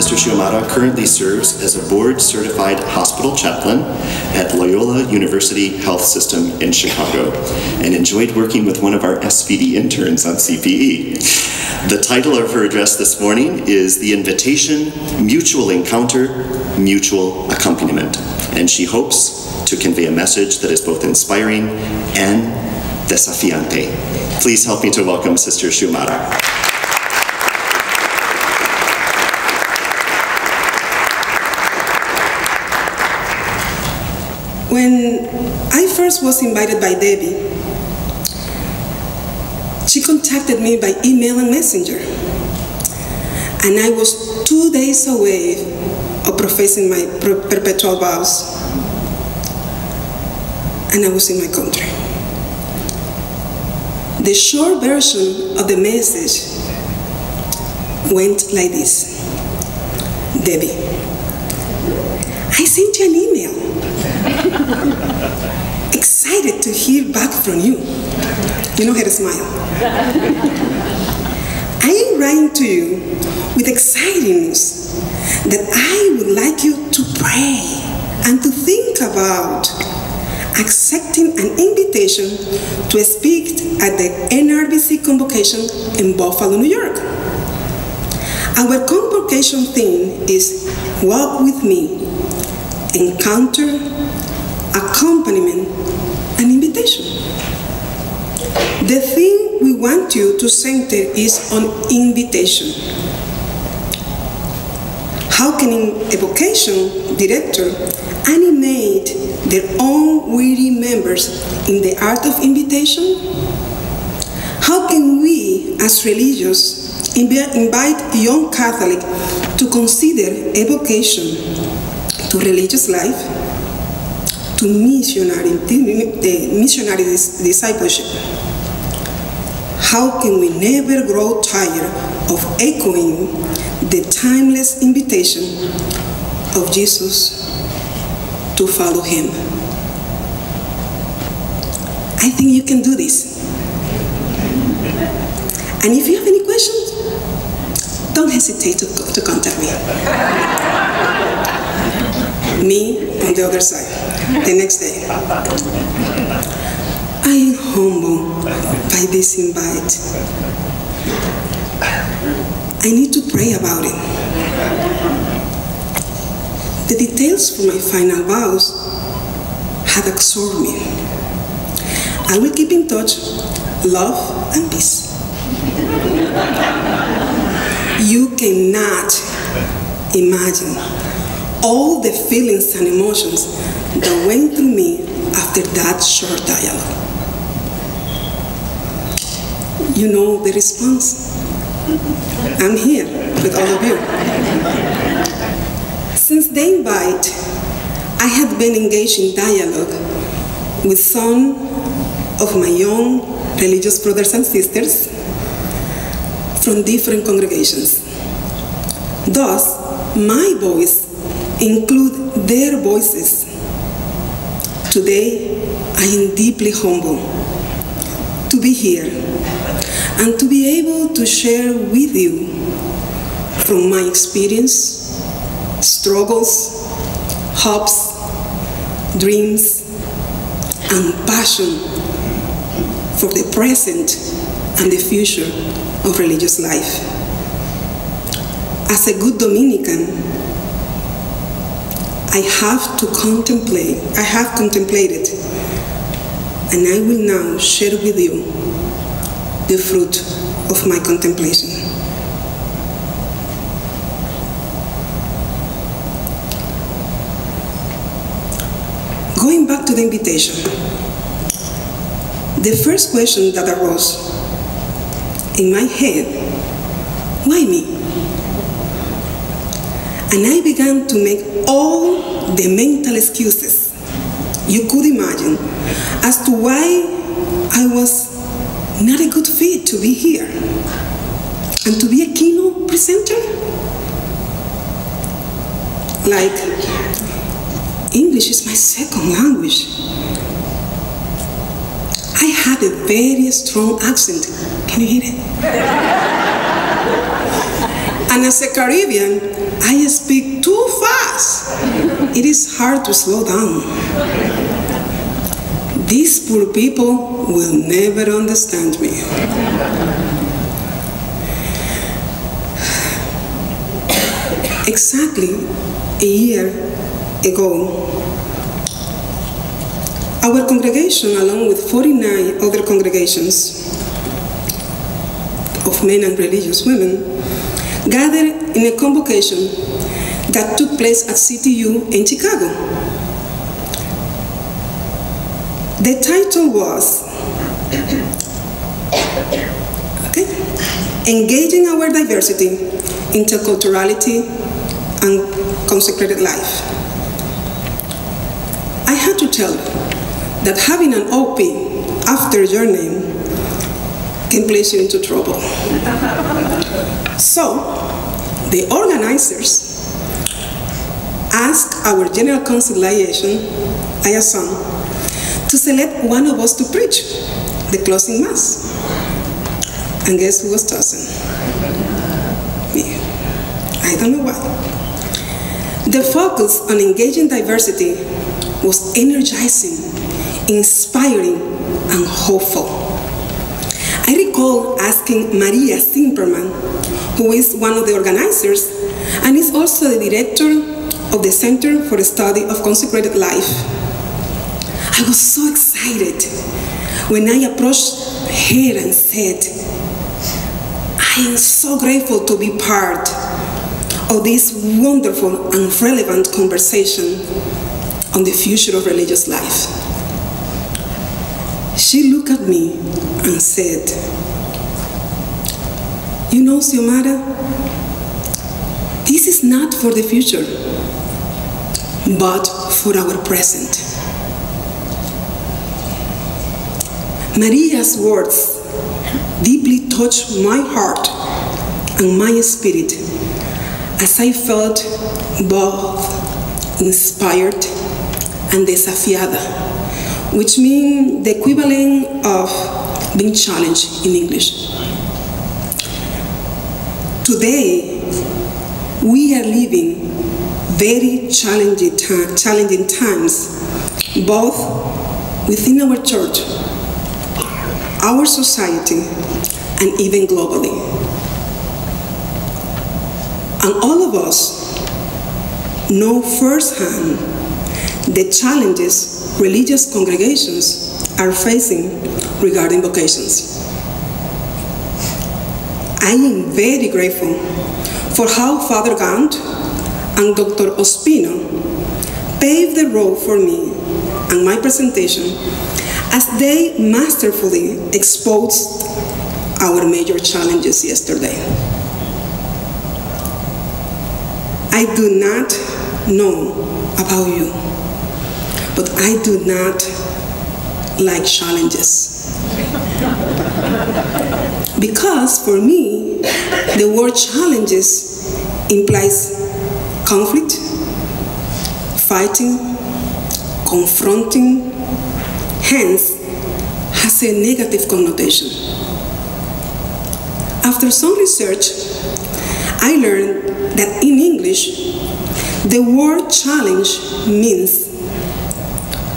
Sister Xiomara currently serves as a Board Certified Hospital Chaplain at Loyola University Health System in Chicago and enjoyed working with one of our SPD interns on CPE. The title of her address this morning is The Invitation, Mutual Encounter, Mutual Accompaniment, and she hopes to convey a message that is both inspiring and desafiante. Please help me to welcome Sister Xiomara. When I first was invited by Debbie, she contacted me by email and messenger, and I was 2 days away of professing my perpetual vows, and I was in my country. The short version of the message went like this: Debbie, I sent you an email. Excited to hear back from you. You know how to smile. I am writing to you with exciting news that I would like you to pray and to think about accepting an invitation to speak at the NRVC Convocation in Buffalo, New York. Our Convocation theme is Walk With Me, Encounter, Accompaniment, and Invitation. The thing we want you to center is on invitation. How can a vocation director animate their own weary members in the art of invitation? How can we, as religious, invite young Catholics to consider a vocation to religious life, to missionary discipleship? How can we never grow tired of echoing the timeless invitation of Jesus to follow him? I think you can do this. And if you have any questions, don't hesitate to contact me. Me on the other side, the next day. I am humbled by this invite. I need to pray about it. The details for my final vows have absorbed me. I will keep in touch. Love and peace. You cannot imagine all the feelings and emotions that went through me after that short dialogue. You know the response. I'm here with all of you. Since the invite, I have been engaged in dialogue with some of my young religious brothers and sisters from different congregations. Thus, my voice includes their voices. Today, I am deeply humbled to be here and to be able to share with you from my experience, struggles, hopes, dreams, and passion for the present and the future of religious life. As a good Dominican, I have contemplated, and I will now share with you the fruit of my contemplation. Going back to the invitation, the first question that arose in my head, why me? And I began to make all the mental excuses you could imagine as to why I was not a good fit to be here and to be a keynote presenter. Like, English is my second language. I have a very strong accent. Can you hear it? And as a Caribbean, I speak too fast. It is hard to slow down. These poor people will never understand me. Exactly a year ago, our congregation, along with 49 other congregations of men and religious women, gathered in a convocation that took place at CTU in Chicago. The title was Engaging Our Diversity, Interculturality, and Consecrated Life. I had to tell that having an OP after your name can place you into trouble. So, the organizers asked our General Council liaison to select one of us to preach the closing Mass. And guess who was chosen? Me. I don't know why. The focus on engaging diversity was energizing, inspiring, and hopeful. I recall asking Maria Simperman, who is one of the organizers and is also the director of the Center for the Study of Consecrated Life. I was so excited when I approached her and said, I am so grateful to be part of this wonderful and relevant conversation on the future of religious life. She looked at me and said, you know, Xiomara, this is not for the future, but for our present. Maria's words deeply touched my heart and my spirit as I felt both inspired and desafiada, which means the equivalent of being challenged in English. Today, we are living very challenging times, both within our church, our society, and even globally. And all of us know firsthand the challenges religious congregations are facing regarding vocations. I am very grateful for how Father Gant and Dr. Ospino paved the road for me and my presentation as they masterfully exposed our major challenges yesterday. I do not know about you, but I do not like challenges. Because for me, the word challenges implies conflict, fighting, confronting, hence has a negative connotation. After some research, I learned that in English, the word challenge means,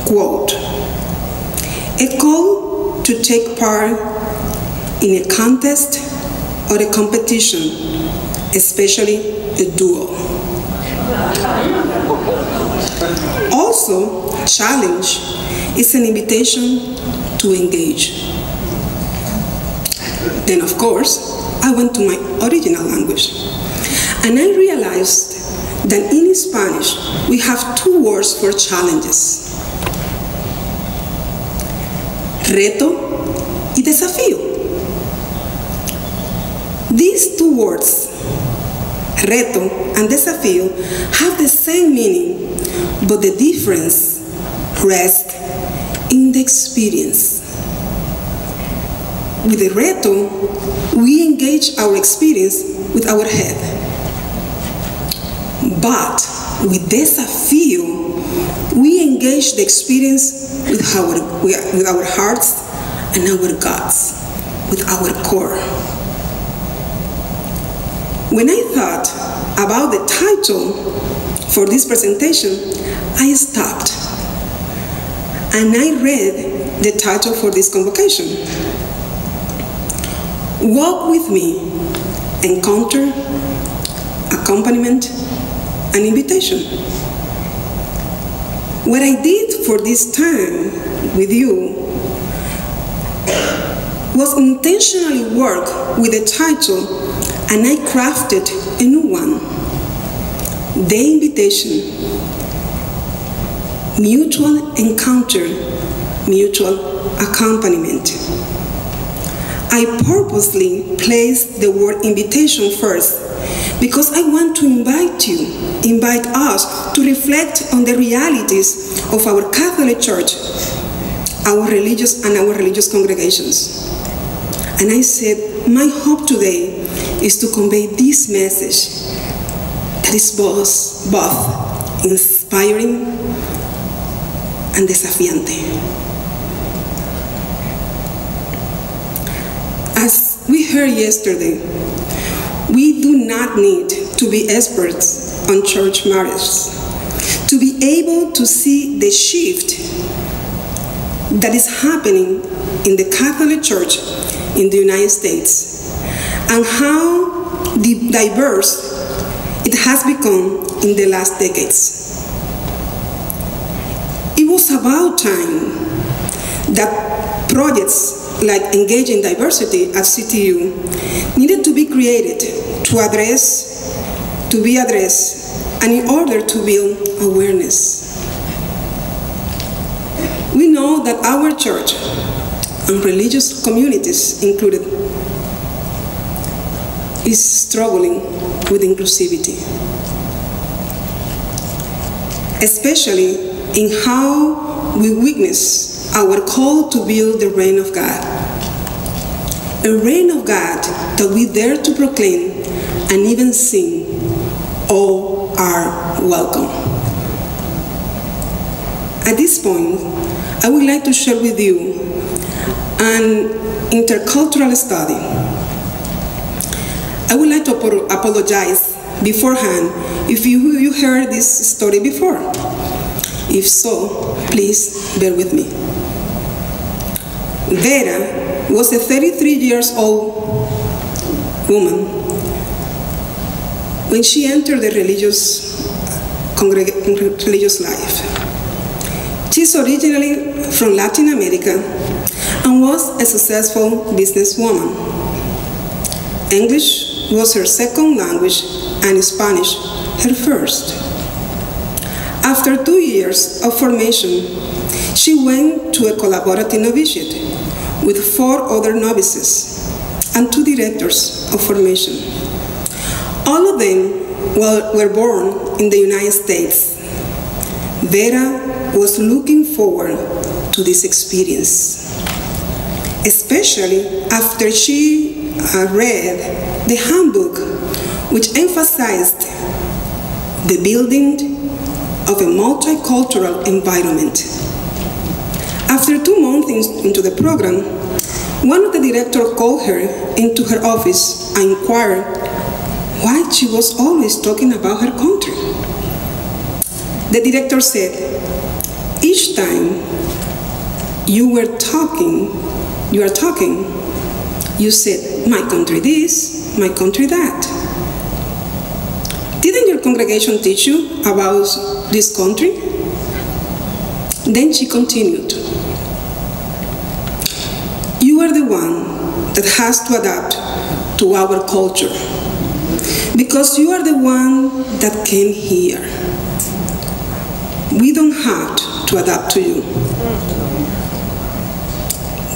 quote, a call to take part in a contest or a competition, especially a duel. Also, challenge is an invitation to engage. Then, of course, I went to my original language, and I realized that in Spanish, we have two words for challenges: reto y desafío. These two words, reto and desafío, have the same meaning, but the difference rests in the experience. With the reto, we engage our experience with our head. But with desafío, we engage the experience with our hearts and our guts, with our core. When I thought about the title for this presentation, I stopped and I read the title for this convocation. Walk with me, encounter, accompaniment, and invitation. What I did for this time with you was intentionally work with the title, and I crafted a new one. The invitation, mutual encounter, mutual accompaniment. I purposely placed the word invitation first because I want to invite us to reflect on the realities of our Catholic Church, our religious congregations. And I said, my hope today is to convey this message that is both inspiring and desafiante. As we heard yesterday, we do not need to be experts on church matters to be able to see the shift that is happening in the Catholic Church in the United States and how diverse it has become in the last decades. It was about time that projects like Engaging Diversity at CTU needed to be created to be addressed, and in order to build awareness. We know that our church and religious communities included is struggling with inclusivity, especially in how we witness our call to build the reign of God. A reign of God that we dare to proclaim and even sing, all are welcome. At this point, I would like to share with you an intercultural study. I would like to apologize beforehand if you heard this story before. If so, please bear with me. Vera was a 33-year-old woman when she entered the religious life. She's originally from Latin America and was a successful businesswoman. English was her second language and Spanish her first. After 2 years of formation, she went to a collaborative novitiate with 4 other novices and 2 directors of formation. All of them were born in the United States. Vera was looking forward to this experience, especially after she read the handbook, which emphasized the building of a multicultural environment. After 2 months into the program, one of the directors called her into her office and inquired why she was always talking about her country. The director said, each time you are talking, you said, my country this, my country that. Didn't your congregation teach you about this country? Then she continued, you are the one that has to adapt to our culture because you are the one that came here. We don't have to adapt to you.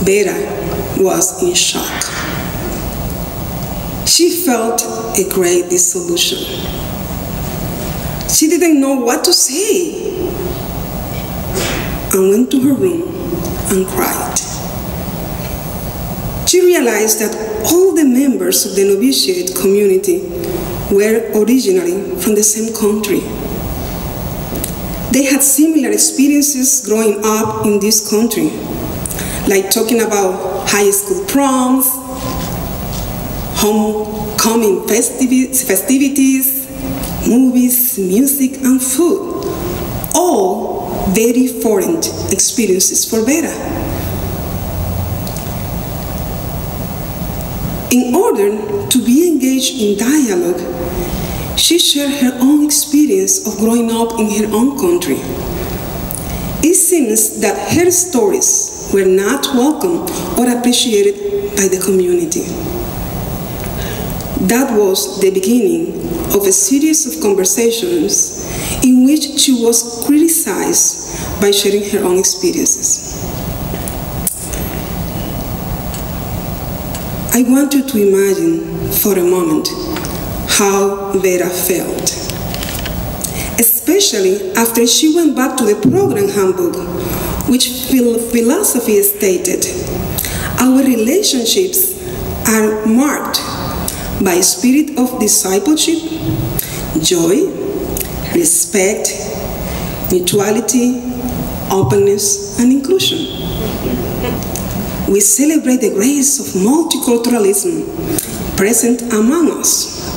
Vera was in shock. She felt a great disillusion. She didn't know what to say and went to her room and cried. She realized that all the members of the novitiate community were originally from the same country. They had similar experiences growing up in this country, like talking about high school proms, homecoming festivities, movies, music, and food. All very foreign experiences for Vera. In order to be engaged in dialogue, she shared her own experience of growing up in her own country. It seems that her stories were not welcome or appreciated by the community. That was the beginning of a series of conversations in which she was criticized by sharing her own experiences. I want you to imagine for a moment how Vera felt, especially after she went back to the program handbook, which philosophy stated, our relationships are marked by a spirit of discipleship, joy, respect, mutuality, openness, and inclusion. We celebrate the grace of multiculturalism present among us,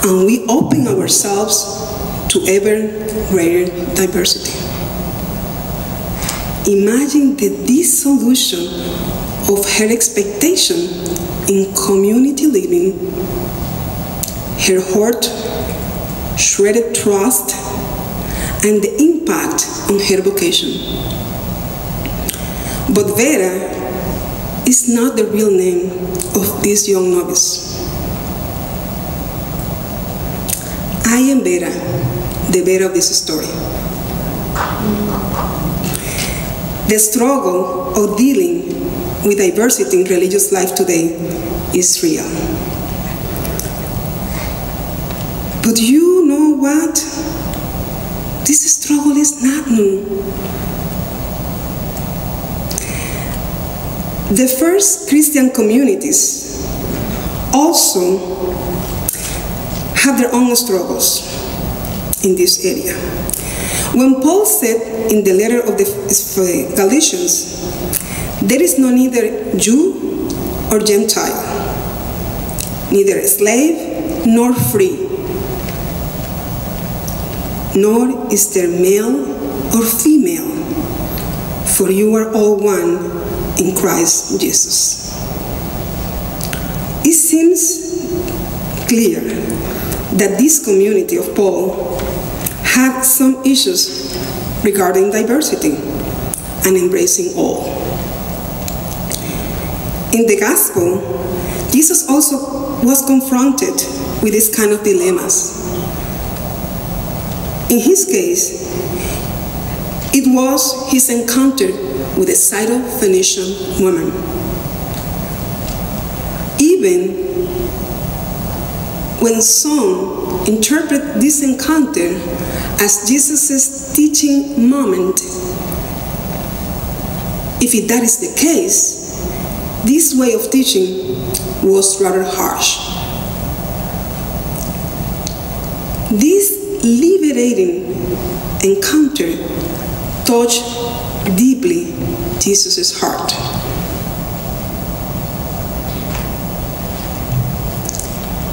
and we open ourselves to ever greater diversity. Imagine the dissolution of her expectation in community living, her hurt, shredded trust, and the impact on her vocation. But Vera is not the real name of this young novice. I am Vera, the Vera of this story. The struggle of dealing with diversity in religious life today is real. But you know what? This struggle is not new. The first Christian communities also have their own struggles in this area. When Paul said in the letter of the Galatians, there is no neither Jew or Gentile, neither slave nor free, nor is there male or female, for you are all one in Christ Jesus. It seems clear that this community of Paul had some issues regarding diversity and embracing all. In the gospel, Jesus also was confronted with this kind of dilemmas. In his case, it was his encounter with a Syro-Phoenician woman. Even when some interpret this encounter as Jesus' teaching moment, if that is the case, this way of teaching was rather harsh. This liberating encounter touched deeply Jesus' heart.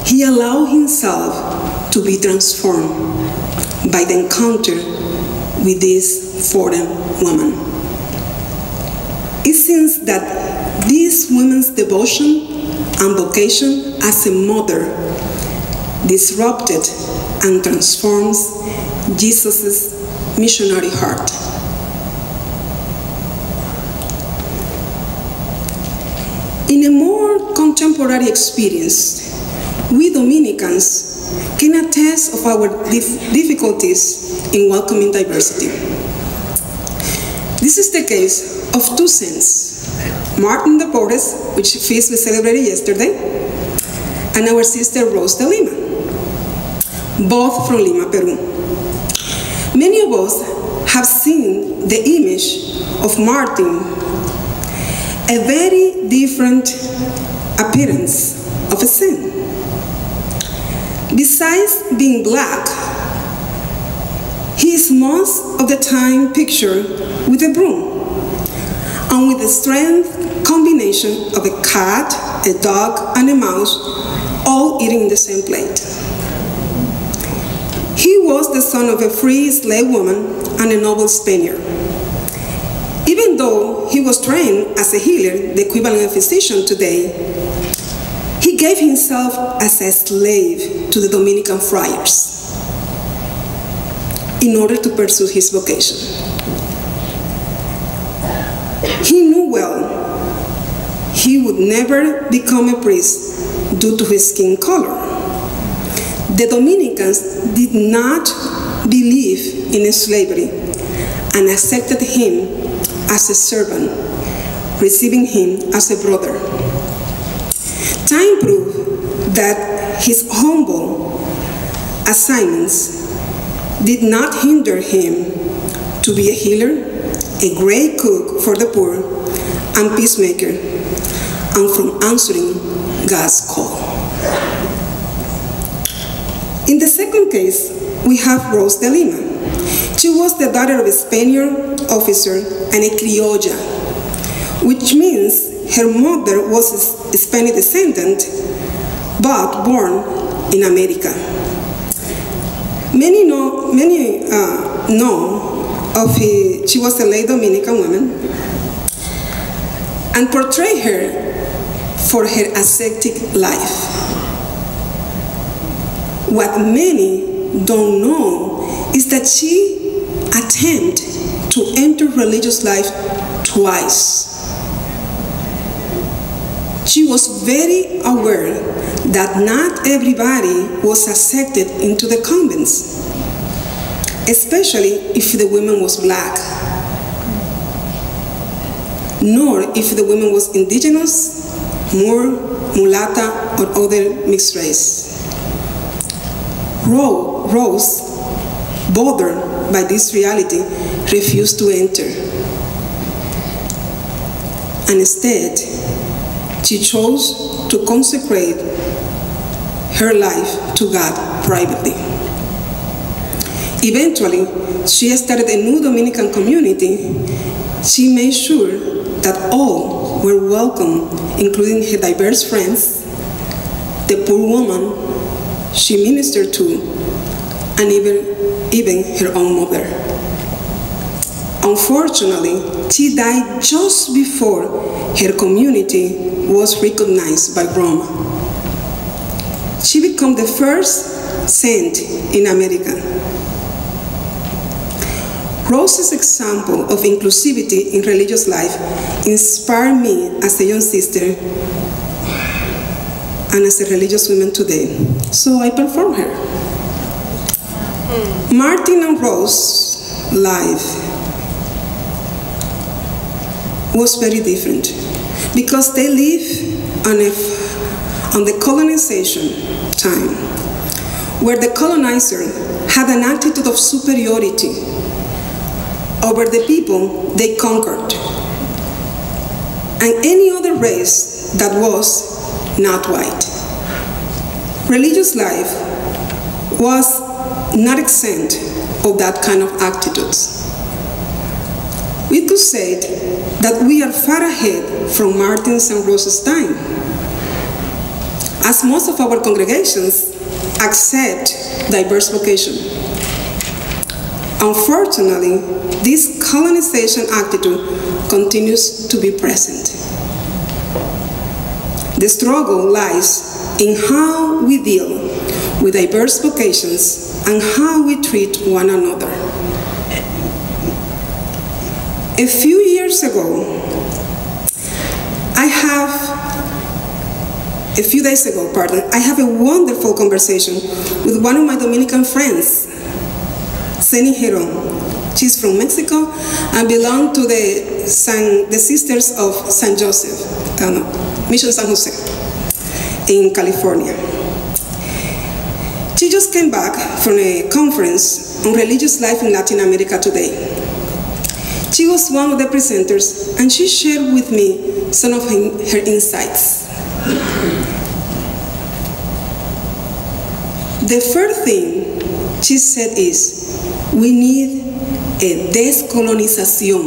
He allowed himself to be transformed by the encounter with this foreign woman. It seems that this woman's devotion and vocation as a mother disrupted and transforms Jesus' missionary heart. In a more contemporary experience, we Dominicans can attest of our difficulties in welcoming diversity. This is the case of two saints, Martin de Porres, which feast we celebrated yesterday, and our sister Rose de Lima, both from Lima, Peru. Many of us have seen the image of Martin, a very different appearance of a saint. Besides being black, he is most of the time pictured with a broom and with the strange combination of a cat, a dog, and a mouse all eating the same plate. He was the son of a free slave woman and a noble Spaniard. Even though he was trained as a healer, the equivalent of physician today, he gave himself as a slave to the Dominican friars in order to pursue his vocation. He knew well he would never become a priest due to his skin color. The Dominicans did not believe in slavery and accepted him as a servant, receiving him as a brother. Time proved that his humble assignments did not hinder him to be a healer, a great cook for the poor, and peacemaker, and from answering God's call. In the second case, we have Rose de Lima. She was the daughter of a Spaniard officer and a criolla, which means her mother was a Spanish descendant, but born in America. Many know of her. She was a late Dominican woman, and portray her for her ascetic life. What many don't know is that she attempted to enter religious life twice. She was very aware that not everybody was accepted into the convents, especially if the woman was black, nor if the woman was indigenous, Moor, mulatta, or other mixed race. Rose, bothered by this reality, refused to enter. And instead, she chose to consecrate her life to God privately. Eventually, she started a new Dominican community. She made sure that all were welcome, including her diverse friends, the poor woman she ministered to, and even her own mother. Unfortunately, she died just before her community was recognized by Rome. She became the first saint in America. Rose's example of inclusivity in religious life inspired me as a young sister and as a religious woman today, so I perform her. Martin and Rose's life was very different because they lived on the colonization time, where the colonizer had an attitude of superiority over the people they conquered and any other race that was not white. Religious life was not exempt of that kind of attitudes. We could say that we are far ahead from Martin's and Rose's time, as most of our congregations accept diverse vocation. Unfortunately, this colonization attitude continues to be present. The struggle lies in how we deal with diverse vocations and how we treat one another. A few years ago, I have a wonderful conversation with one of my Dominican friends, Ceni Heron. She's from Mexico and belongs to the Sisters of San Joseph, Mission San Jose, in California. She just came back from a conference on religious life in Latin America today. She was one of the presenters, and she shared with me some of her insights. The first thing she said is, we need a descolonization.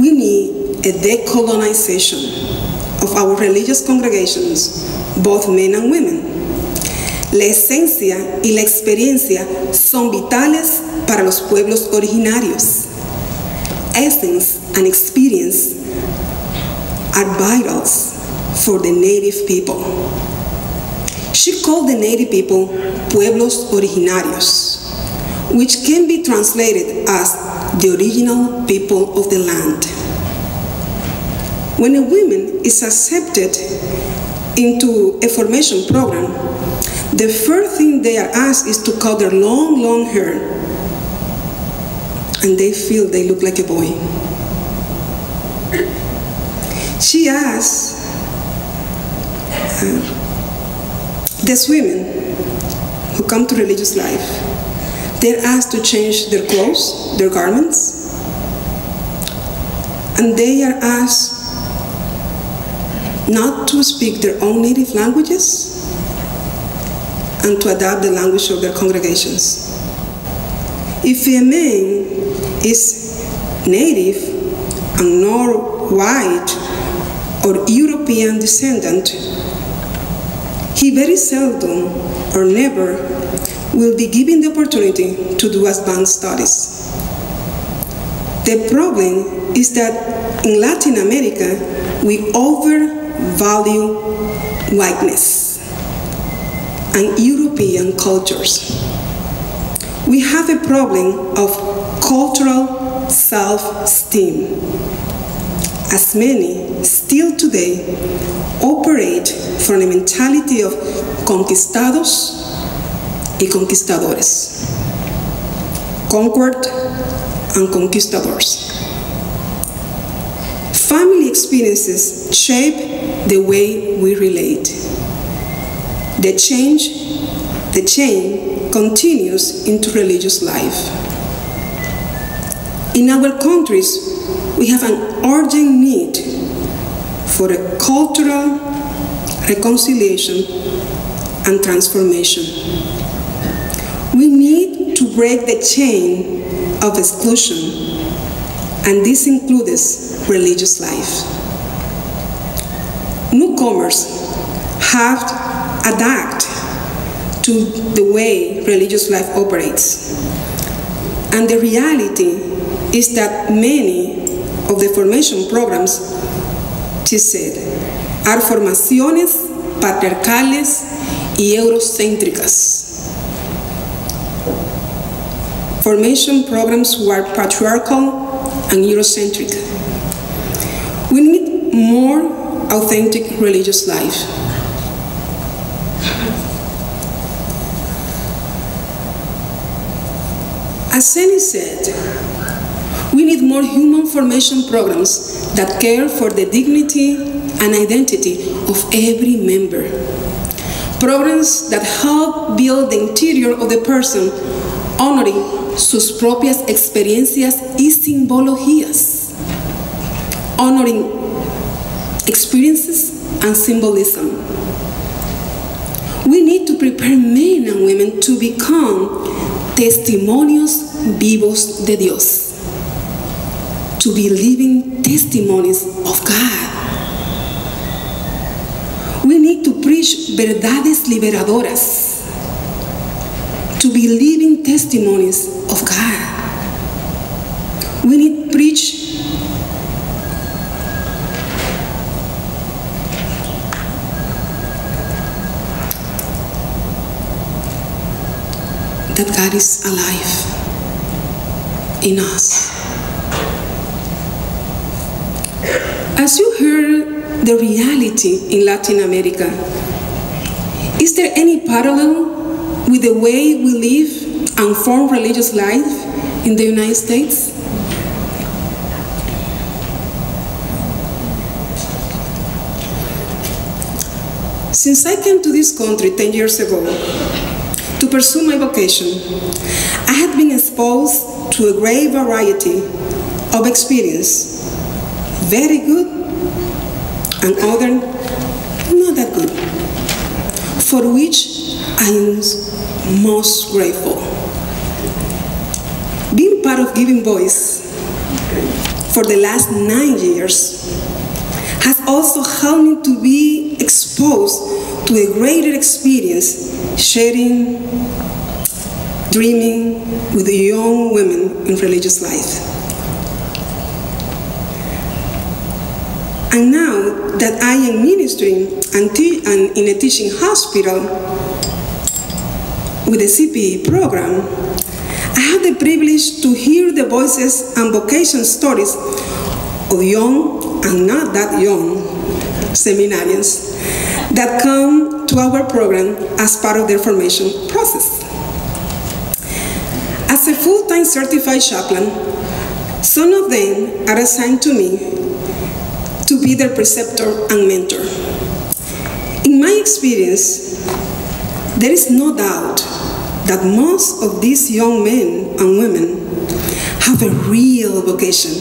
We need a decolonization of our religious congregations both men and women. La esencia y la experiencia son vitales para los pueblos originarios. Essence and experience are vitals for the native people. She called the native people pueblos originarios, which can be translated as the original people of the land. When a woman is accepted into a formation program, the first thing they are asked is to cut their long, long hair, and they feel they look like a boy. She asks these women who come to religious life, they're asked to change their clothes, their garments, and they are asked not to speak their own native languages and to adapt the language of their congregations. If a man is native and not white or European descendant, he very seldom or never will be given the opportunity to do advanced studies. The problem is that in Latin America, we overvalue whiteness and European cultures. We have a problem of cultural self-esteem, as many still today operate from a mentality of conquistados y conquistadores, conquered and conquistadors. Family experiences shape the way we relate. The chain continues into religious life. In our countries, we have an urgent need for a cultural reconciliation and transformation. We need to break the chain of exclusion, and this includes religious life. Newcomers have to adapt to the way religious life operates. And the reality is that many of the formation programs, she said, are formaciones patriarcales y eurocéntricas. Formation programs who are patriarchal and Eurocentric. We need more authentic religious life. As Seni said, we need more human formation programs that care for the dignity and identity of every member. Programs that help build the interior of the person, honoring sus propias experiencias y simbologías, honoring experiences and symbolism. We need to prepare men and women to become testimonios vivos de Dios, to be living testimonies of God. We need to preach verdades liberadoras, to be living testimonies of God. We need to preach that God is alive in us. As you heard the reality in Latin America, is there any parallel with the way we live and form religious life in the United States? Since I came to this country 10 years ago to pursue my vocation, I had been exposed to a great variety of experience, very good and other not that good, for which I am most grateful. Being part of Giving Voice for the last 9 years has also helped me to be exposed to a greater experience, sharing, dreaming with young women in religious life. And now that I am ministering and in a teaching hospital with a CPE program, I have the privilege to hear the voices and vocation stories of young and not that young seminarians that come to our program as part of their formation process. As a full-time certified chaplain, some of them are assigned to me to be their preceptor and mentor. In my experience, there is no doubt that most of these young men and women have a real vocation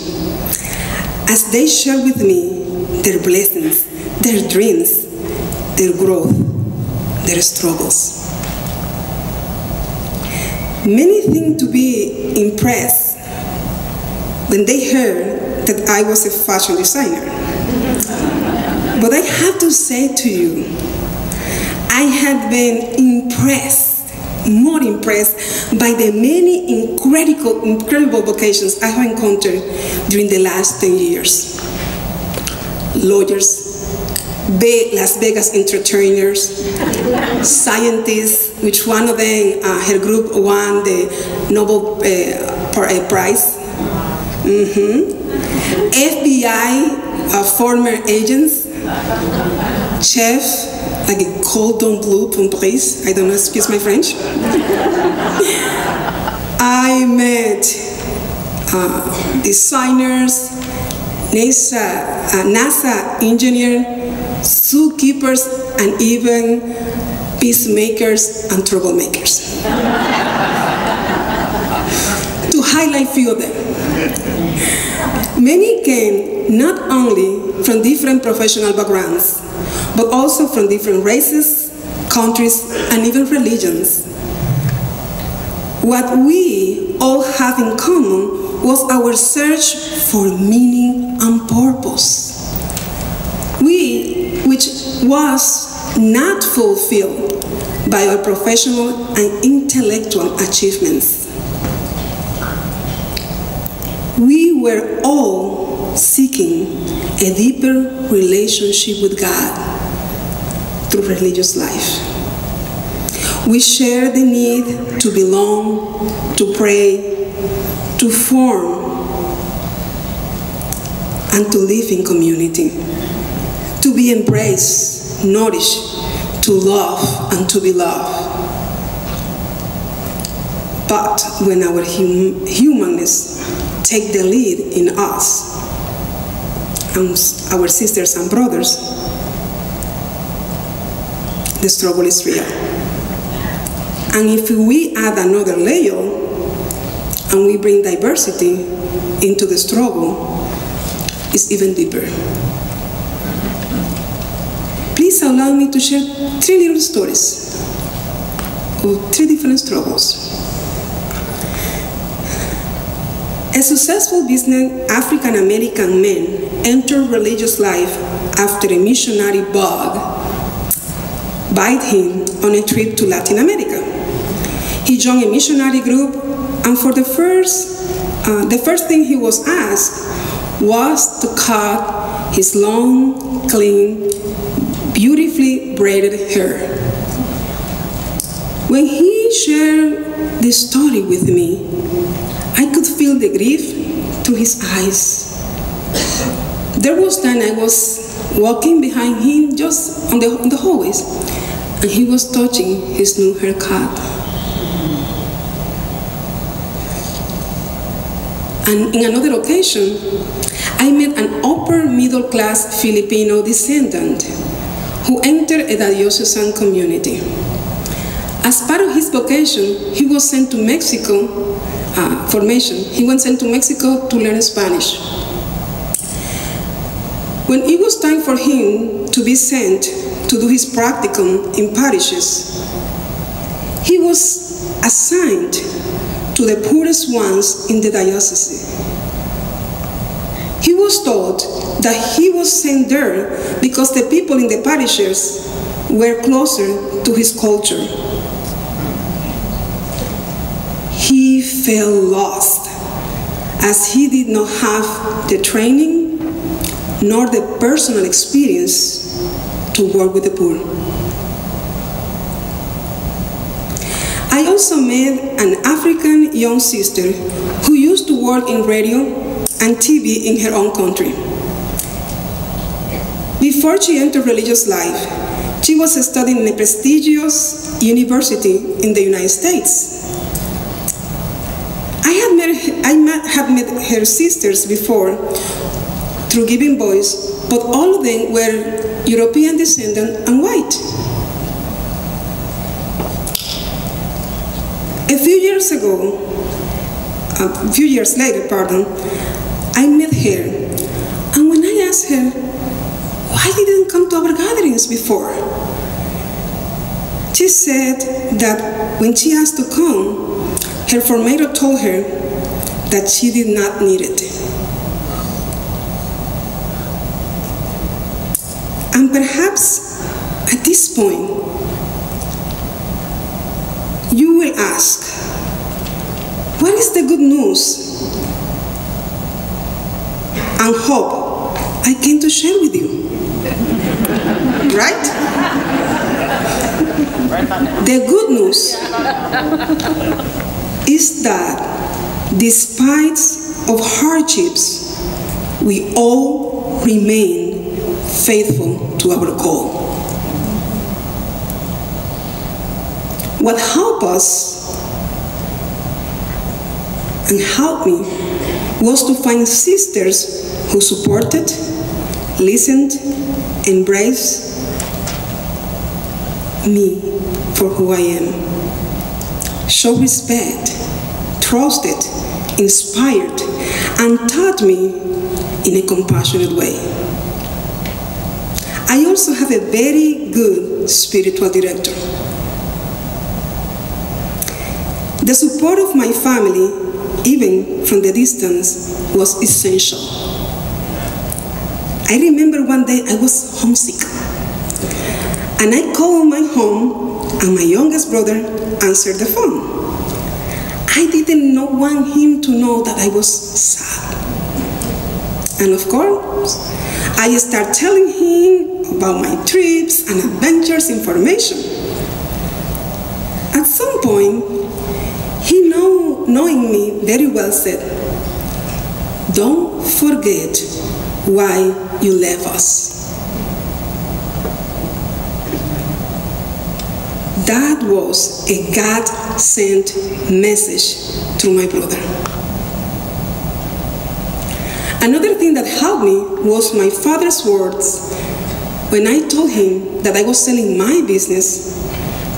as they share with me their blessings, their dreams, their growth, their struggles. Many think to be impressed when they heard that I was a fashion designer. But I have to say to you, I have been impressed, more impressed by the many incredible vocations I have encountered during the last 10 years. Lawyers, Las Vegas entertainers, scientists, which one of them, her group won the Nobel Prize, FBI, former agents, chef, like a cordon bleu place, I don't know, excuse my French. I met designers, NASA engineers, zookeepers, and even peacemakers and troublemakers. To highlight a few of them. Many came not only from different professional backgrounds, but also from different races, countries, and even religions. What we all have in common was our search for meaning and purpose, which was not fulfilled by our professional and intellectual achievements. We were all seeking a deeper relationship with God through religious life. We share the need to belong, to pray, to form, and to live in community, to be embraced, nourished, to love, and to be loved. But when our humanness take the lead in us, and our sisters and brothers, the struggle is real. And if we add another layer, and we bring diversity into the struggle, it's even deeper. Please allow me to share 3 little stories of 3 different struggles. A successful business African-American man entered religious life after a missionary bug bit him on a trip to Latin America. He joined a missionary group, and for the first thing he was asked was to cut his long, clean, beautifully braided hair. When he shared this story with me, I could feel the grief through his eyes. There was time I was walking behind him just on the hallways, and he was touching his new haircut. And in another occasion, I met an upper middle class Filipino descendant who entered a diocesan community. As part of his vocation, he was sent to Mexico formation. He was sent to Mexico to learn Spanish. When it was time for him to be sent to do his practicum in parishes, he was assigned to the poorest ones in the diocese. He was told that he was sent there because the people in the parishes were closer to his culture. He felt lost, as he did not have the training nor the personal experience to work with the poor. I also met an African young sister who used to work in radio and TV in her own country. Before she entered religious life, she was studying in a prestigious university in the United States. I have met her sisters before through Giving Voice, but all of them were European descendant and white. A few years later, I met her, and when I asked her, why didn't come to our gatherings before? She said that when she asked to come, her formator told her that she did not need it. And perhaps at this point, you will ask, what is the good news and hope I came to share with you? Right? The good news is that despite of hardships, we all remain faithful to our call. What helped us and helped me was to find sisters who supported, listened, embraced me for who I am, showed respect, trusted, inspired, and taught me in a compassionate way. I also have a very good spiritual director. The support of my family, even from the distance, was essential. I remember one day I was homesick, and I called my home, and my youngest brother answered the phone. I didn't want him to know that I was sad. And of course, I started telling him about my trips and adventures information. At some point, he, knowing me very well, said, "Don't forget why you left us." That was a God-sent message through my brother. Another thing that helped me was my father's words when I told him that I was selling my business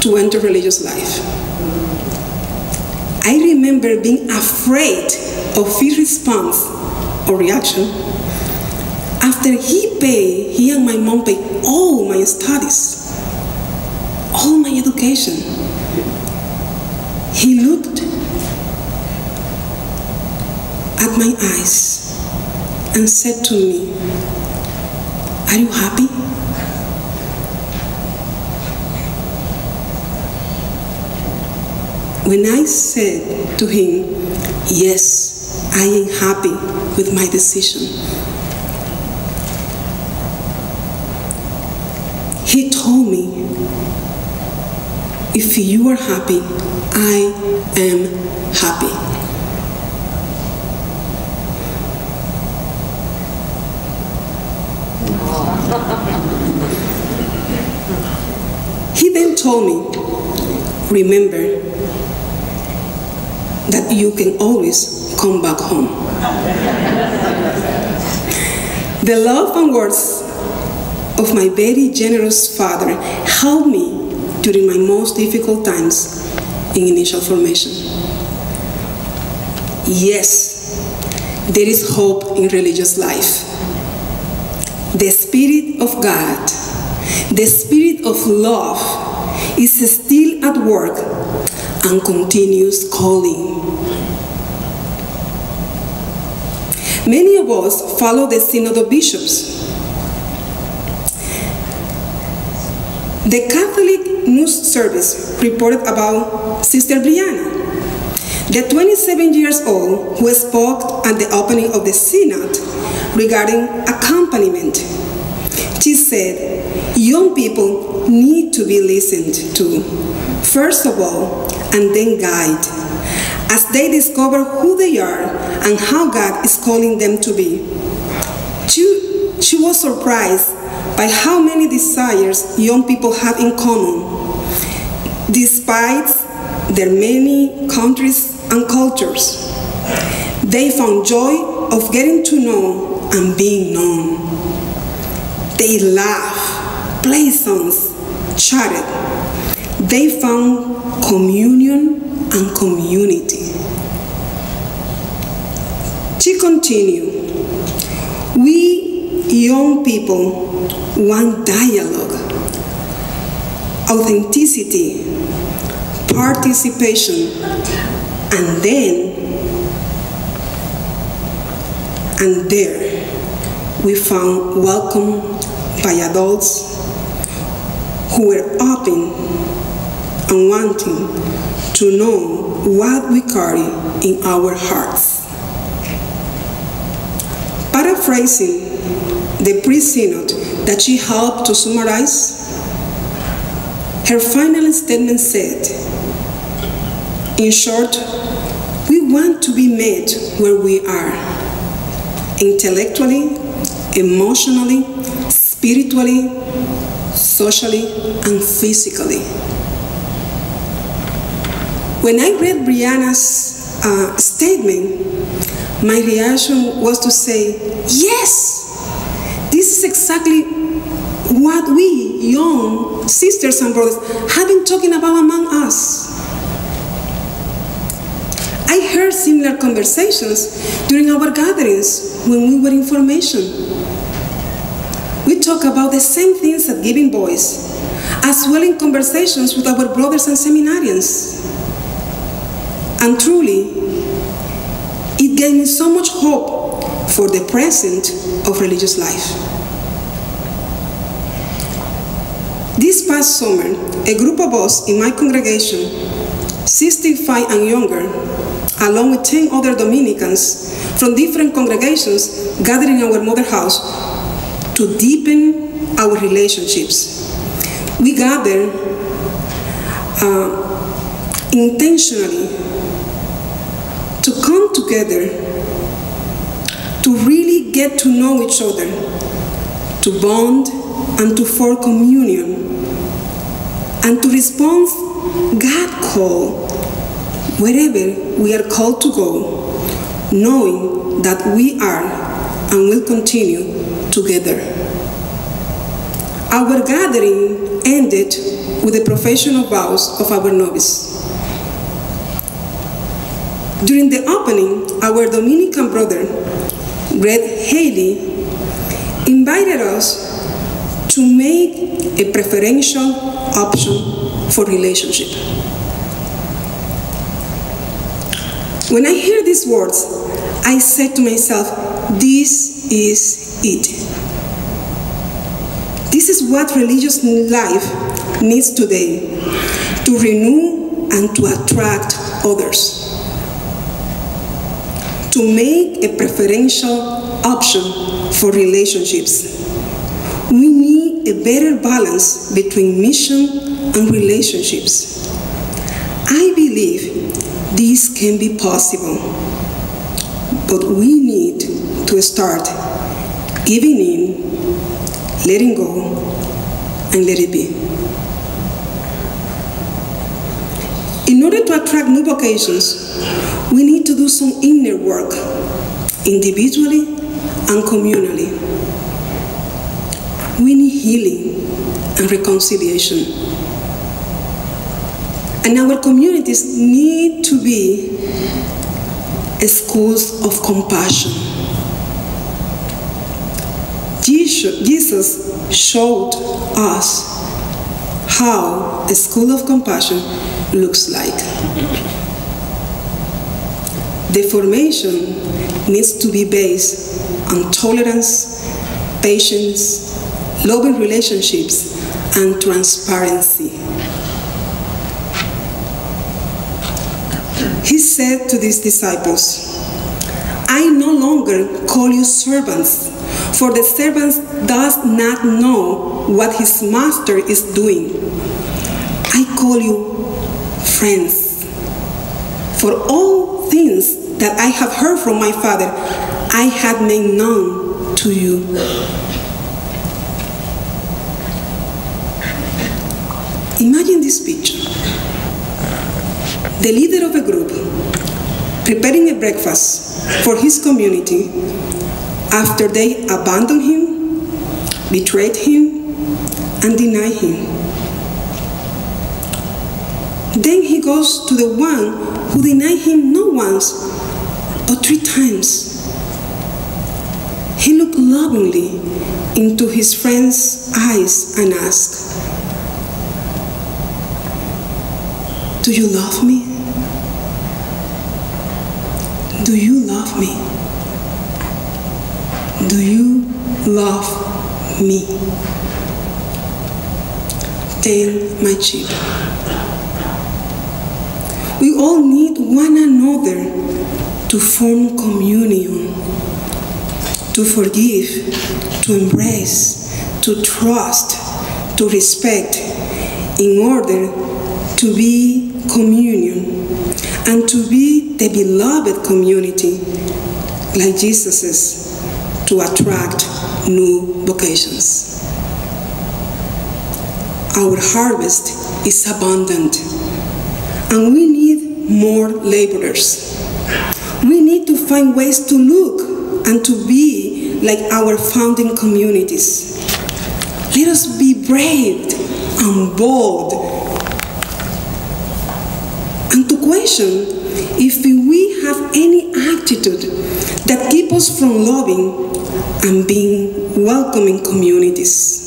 to enter religious life. I remember being afraid of his response or reaction. After he and my mom paid all my studies, all my education, he looked at my eyes and said to me, "Are you happy?" When I said to him, "Yes, I am happy with my decision," he told me, "If you are happy, I am happy." He then told me, "Remember that you can always come back home." The love and words of my very generous father helped me during my most difficult times in initial formation. Yes, there is hope in religious life. The Spirit of God, the Spirit of love, is still at work and continues calling. Many of us follow the Synod of Bishops. The Catholic news service reported about Sister Brianna, the 27 years old who spoke at the opening of the synod regarding accompaniment. She said, young people need to be listened to, first of all, and then guided, as they discover who they are and how God is calling them to be. She was surprised by how many desires young people have in common, despite their many countries and cultures. They found joy of getting to know and being known. They laughed, played songs, chatted. They found communion and community. She continued, we young people want dialogue, authenticity, participation, and there we found welcome by adults who were open and wanting to know what we carry in our hearts. Paraphrasing the pre-synod that she helped to summarize, her final statement said, in short, we want to be met where we are, intellectually, emotionally, spiritually, socially, and physically. When I read Brianna's statement, my reaction was to say, yes, this is exactly what we young sisters and brothers have been talking about among us. I heard similar conversations during our gatherings when we were in formation. We talk about the same things at Giving Voice, as well in conversations with our brothers and seminarians. And truly, it gave me so much hope for the present of religious life. This past summer, a group of us in my congregation, 65 and younger, along with 10 other Dominicans from different congregations, gathered in our mother house to deepen our relationships. We gathered intentionally to come together, to really get to know each other, to bond and to form communion, and to respond God call wherever we are called to go, knowing that we are and will continue together. Our gathering ended with the profession of vows of our novice. During the opening, our Dominican brother, Greg Haley, invited us to make a preferential option for relationship. When I hear these words, I said to myself, this is it. This is what religious life needs today, to renew and to attract others. To make a preferential option for relationships. We need a better balance between mission and relationships. I believe this can be possible, but we need to start giving in, letting go, and let it be. In order to attract new vocations, we need to do some inner work, individually and communally. We need healing and reconciliation. And our communities need to be schools of compassion. Jesus showed us how a school of compassion looks like. The formation needs to be based on tolerance, patience, loving relationships, and transparency. He said to his disciples, I no longer call you servants, for the servant does not know what his master is doing. I call you friends. For all things that I have heard from my Father, I have made known to you. Imagine this picture. The leader of a group preparing a breakfast for his community after they abandoned him, betrayed him, and denied him. Then he goes to the one who denied him not once, but 3 times. He looked lovingly into his friend's eyes and asked, do you love me? Do you love me? Do you love me? Then, my children, we all need one another to form communion, to forgive, to embrace, to trust, to respect, in order to be communion and to be the beloved community like Jesus's, to attract new vocations. Our harvest is abundant, and we need more laborers. We need to find ways to look and to be like our founding communities. Let us be brave and bold, and to question if we have any attitude that keeps us from loving and being welcoming communities.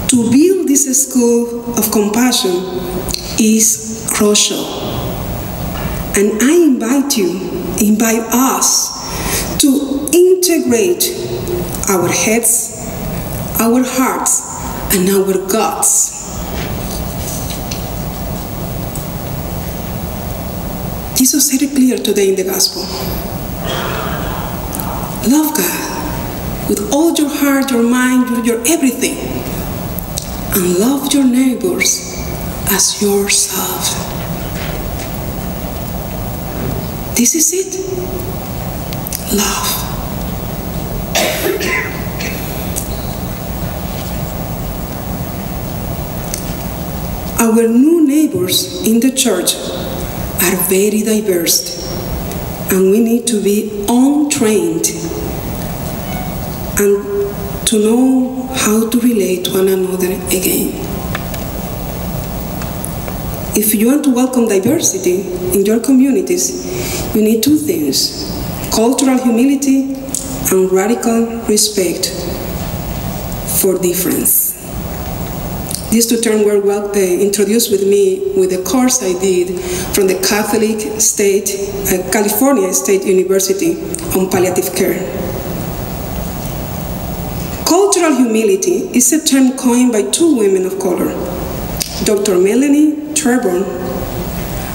To build this school of compassion is crucial. And I invite us to integrate our heads, our hearts, and our guts. Jesus said it clear today in the gospel. Love God with all your heart, your mind, your everything. And love your neighbors as yourself. This is it. Love. Our new neighbors in the church are very diverse, and we need to be untrained and to know how to relate to one another again. If you want to welcome diversity in your communities, you need 2 things: cultural humility and radical respect for difference. These 2 terms were introduced with me with a course I did from the California State University on palliative care. Cultural humility is a term coined by 2 women of color, Dr. Melanie Treborn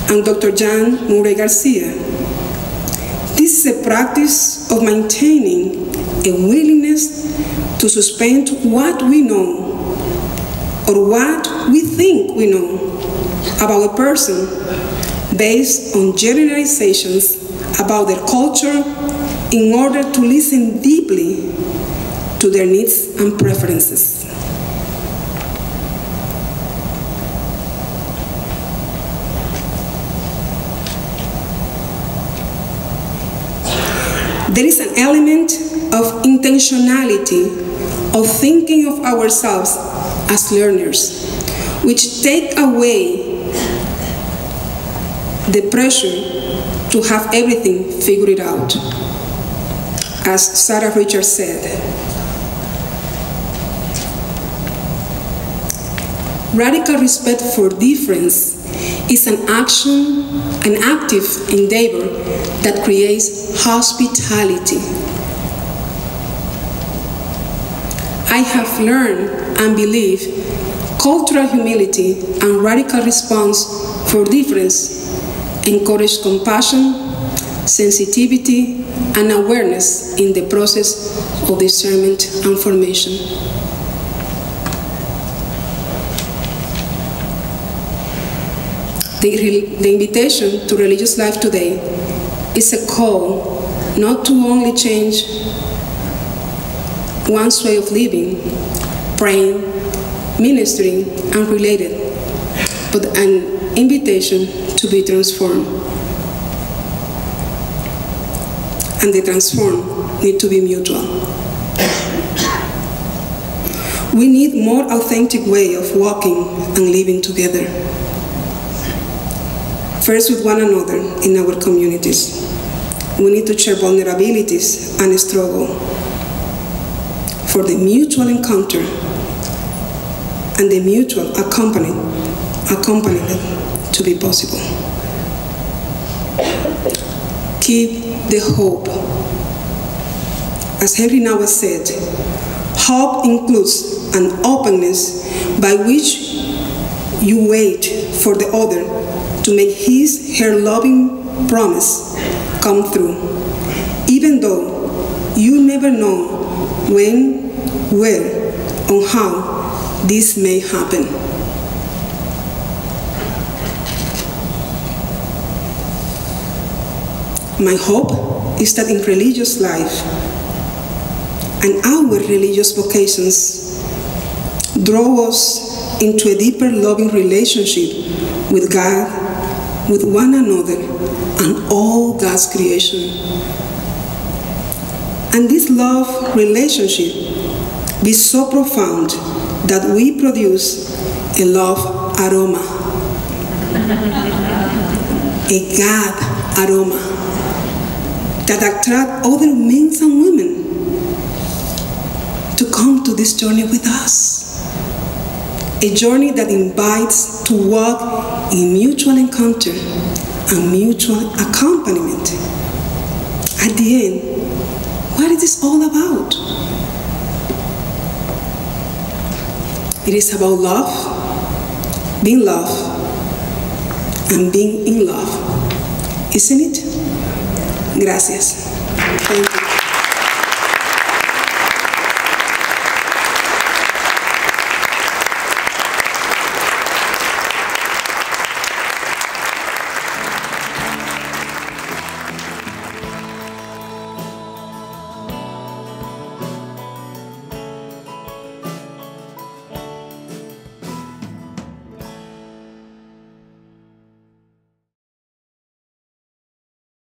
and Dr. Jan Murray Garcia. This is a practice of maintaining a willingness to suspend what we know or what we think we know about a person based on generalizations about their culture in order to listen deeply to their needs and preferences. There is an element of intentionality, of thinking of ourselves as learners, which take away the pressure to have everything figured out. As Sarah Richards said, radical respect for difference is an active endeavor that creates hospitality. I have learned and believe cultural humility and radical response for difference encourage compassion, sensitivity, and awareness in the process of discernment and formation. The invitation to religious life today is a call not to only change one's way of living, praying, ministering, and related, but an invitation to be transformed. And the transformed need to be mutual. We need more authentic way of walking and living together. First with one another in our communities. We need to share vulnerabilities and struggle for the mutual encounter and the mutual accompaniment to be possible. Keep the hope. As Henry Noah said, hope includes an openness by which you wait for the other to make her loving promise come through, even though you never know when, where, or how this may happen. My hope is that in religious life and our religious vocations draw us into a deeper loving relationship with God, with one another, and all God's creation. And this love relationship be so profound that we produce a love aroma, a God aroma, that attract other men and women to come to this journey with us. A journey that invites to walk in mutual encounter and mutual accompaniment. At the end, what is this all about? It is about love, being loved, and being in love, isn't it? Gracias.